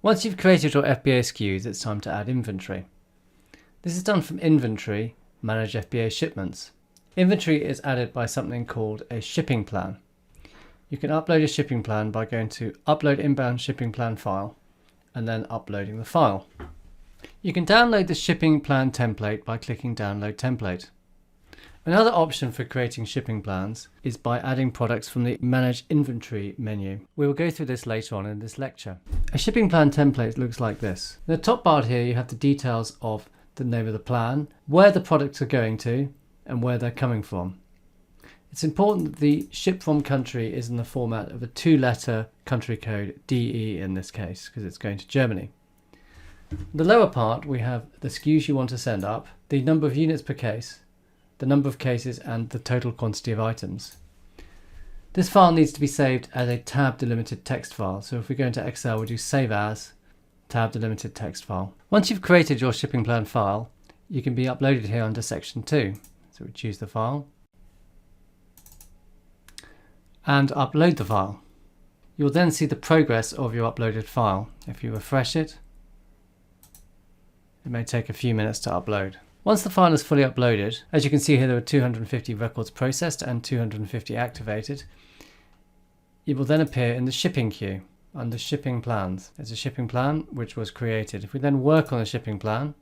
Once you've created your FBA SKUs, it's time to add inventory. This is done from Inventory, Manage FBA Shipments. Inventory is added by something called a shipping plan. You can upload a shipping plan by going to Upload Inbound Shipping Plan File and then uploading the file. You can download the shipping plan template by clicking Download Template. Another option for creating shipping plans is by adding products from the Manage Inventory menu. We will go through this later on in this lecture. A shipping plan template looks like this. In the top bar here you have the details of the name of the plan, where the products are going to, and where they're coming from. It's important that the ship from country is in the format of a 2-letter country code, DE in this case, because it's going to Germany. In the lower part we have the SKUs you want to send up, the number of units per case, the number of cases and the total quantity of items. This file needs to be saved as a tab delimited text file. So if we go into Excel, we do Save As, tab delimited text file. Once you've created your shipping plan file, you can be uploaded here under section 2. So we choose the file and upload the file. You'll then see the progress of your uploaded file. If you refresh it, it may take a few minutes to upload. Once the file is fully uploaded, as you can see here there are 250 records processed and 250 activated. It will then appear in the shipping queue under shipping plans. There's a shipping plan which was created. If we then work on a shipping plan,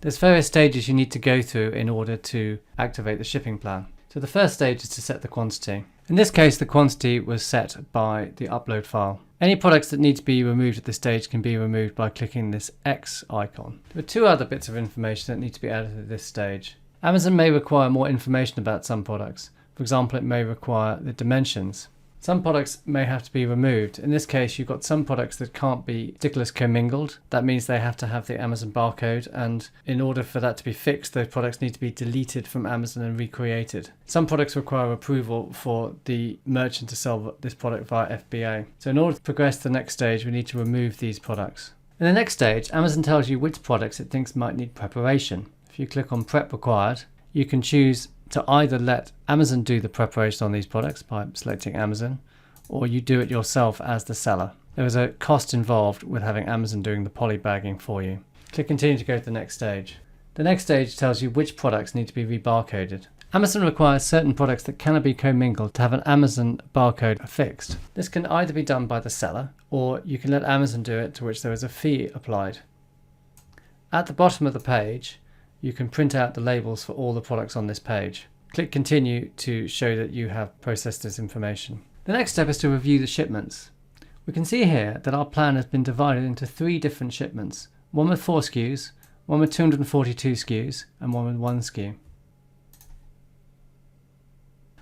there's various stages you need to go through in order to activate the shipping plan. So the first stage is to set the quantity. In this case the quantity was set by the upload file. Any products that need to be removed at this stage can be removed by clicking this X icon. There are two other bits of information that need to be added at this stage. Amazon may require more information about some products. For example, it may require the dimensions. Some products may have to be removed. In this case, you've got some products that can't be stickers commingled. That means they have to have the Amazon barcode, and in order for that to be fixed, those products need to be deleted from Amazon and recreated. Some products require approval for the merchant to sell this product via FBA. So in order to progress to the next stage, we need to remove these products. In the next stage, Amazon tells you which products it thinks might need preparation. If you click on Prep Required, you can choose to either let Amazon do the preparation on these products by selecting Amazon, or you do it yourself as the seller. There is a cost involved with having Amazon doing the polybagging for you. Click Continue to go to the next stage. The next stage tells you which products need to be rebarcoded. Amazon requires certain products that cannot be commingled to have an Amazon barcode affixed. This can either be done by the seller, or you can let Amazon do it, to which there is a fee applied. At the bottom of the page, you can print out the labels for all the products on this page. Click Continue to show that you have processed this information. The next step is to review the shipments. We can see here that our plan has been divided into 3 different shipments. One with 4 SKUs, one with 242 SKUs, and one with 1 SKU.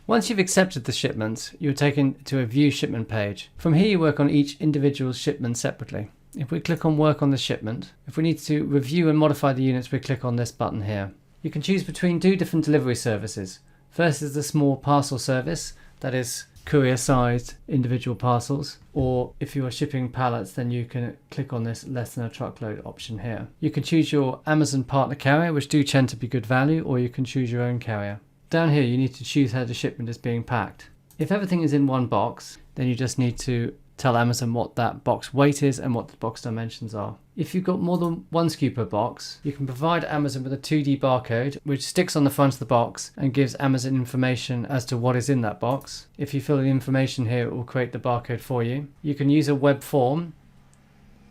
Once you've accepted the shipments, you're taken to a View Shipment page. From here you work on each individual shipment separately. If we click on Work on the Shipment, if we need to review and modify the units, we click on this button here. You can choose between 2 different delivery services. First is the small parcel service, that is courier-sized individual parcels, or if you are shipping pallets, then you can click on this less than a truckload option here. You can choose your Amazon partner carrier, which do tend to be good value, or you can choose your own carrier. Down here you need to choose how the shipment is being packed. If everything is in one box, then you just need to tell Amazon what that box weight is and what the box dimensions are. If you've got more than 1 SKU per box, you can provide Amazon with a 2D barcode which sticks on the front of the box and gives Amazon information as to what is in that box. If you fill the information here, it will create the barcode for you. You can use a web form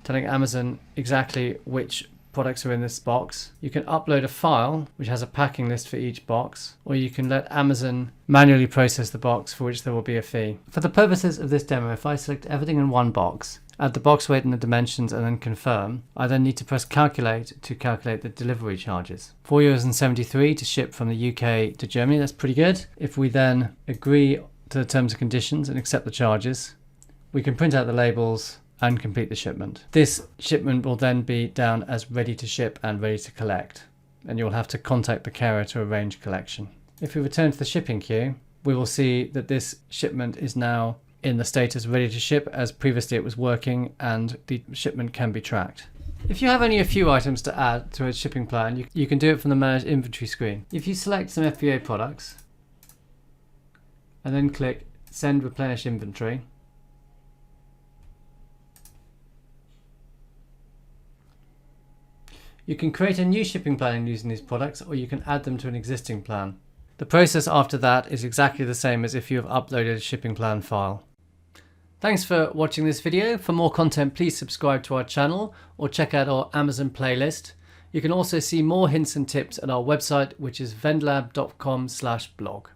telling Amazon exactly which products are in this box. You can upload a file which has a packing list for each box, or you can let Amazon manually process the box, for which there will be a fee. For the purposes of this demo, if I select everything in one box, add the box weight and the dimensions and then confirm, I then need to press calculate to calculate the delivery charges. €4.73 to ship from the UK to Germany, that's pretty good. If we then agree to the terms and conditions and accept the charges, we can print out the labels and complete the shipment. This shipment will then be down as ready to ship and ready to collect, and you'll have to contact the carrier to arrange collection. If we return to the shipping queue, we will see that this shipment is now in the status ready to ship, as previously it was working, and the shipment can be tracked. If you have only a few items to add to a shipping plan, you can do it from the Manage Inventory screen. If you select some FBA products and then click Send Replenish Inventory, You can create a new shipping plan using these products, or you can add them to an existing plan. The process after that is exactly the same as if you have uploaded a shipping plan file. Thanks for watching this video. For more content, please subscribe to our channel or check out our Amazon playlist. You can also see more hints and tips at our website, which is vendlab.com/blog.